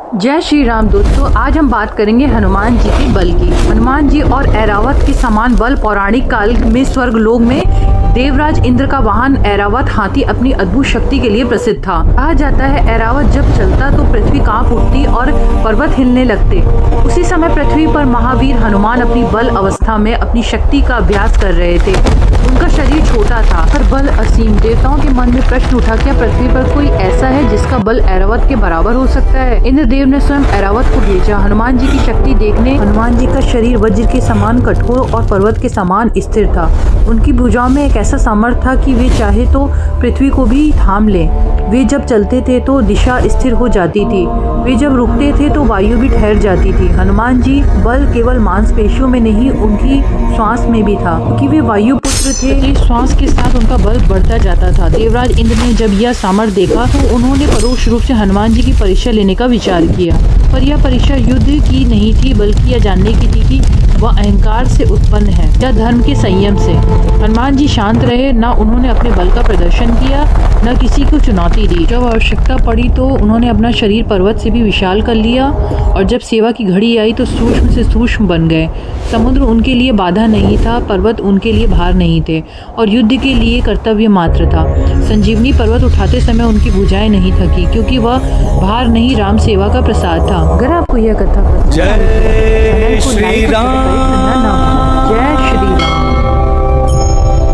जय श्री राम दोस्तों, आज हम बात करेंगे हनुमान जी के बल की। हनुमान जी और ऐरावत के समान बल पौराणिक काल में स्वर्ग लोक में देवराज इंद्र का वाहन ऐरावत हाथी अपनी अद्भुत शक्ति के लिए प्रसिद्ध था। कहा जाता है ऐरावत जब चलता तो पृथ्वी कांप उठती और पर्वत हिलने लगते। उसी समय पृथ्वी पर महावीर हनुमान अपनी बल अवस्था में अपनी शक्ति का अभ्यास कर रहे थे। उनका शरीर छोटा था पर बल असीम। देवताओं के मन में प्रश्न उठा, क्या पृथ्वी पर कोई ऐसा है जिसका बल ऐरावत के बराबर हो सकता है? इंद्रदेव ने स्वयं ऐरावत को भेजा हनुमान जी की शक्ति देखने। हनुमान जी का शरीर वज्र के समान कठोर और पर्वत के समान स्थिर था। उनकी भुजाओं में एक ऐसा सामर्थ्य था कि वे चाहे तो पृथ्वी को भी थाम ले। वे जब चलते थे तो दिशा स्थिर हो जाती थी, वे जब रुकते थे तो वायु भी ठहर जाती थी। हनुमान जी बल केवल मांसपेशियों में नहीं, उनकी श्वास में भी था, क्योंकि वे वायु पुत्र थे। श्वास के साथ उनका बल बढ़ता जाता था। देवराज इंद्र ने जब यह सामर्थ्य देखा तो उन्होंने परोक्ष रूप से हनुमान जी की परीक्षा लेने का विचार किया। पर यह परीक्षा युद्ध की नहीं थी, बल्कि यह जानने की थी कि वह अहंकार से उत्पन्न है या धर्म के संयम से। हनुमान जी शांत रहे, न उन्होंने अपने बल का प्रदर्शन किया, न किसी को चुनौती दी। जब आवश्यकता पड़ी तो उन्होंने अपना शरीर पर्वत से भी विशाल कर लिया, और जब सेवा की घड़ी आई तो सूक्ष्म से सूक्ष्म बन गए। समुद्र उनके लिए बाधा नहीं था, पर्वत उनके लिए भार नहीं थे, और युद्ध के लिए कर्तव्य मात्र था। संजीवनी पर्वत उठाते समय उनकी भुजाएं नहीं थकी, क्योंकि वह भार नहीं, राम सेवा का प्रसाद था। अगर आपको यह कथा पसंद जय श्री राम।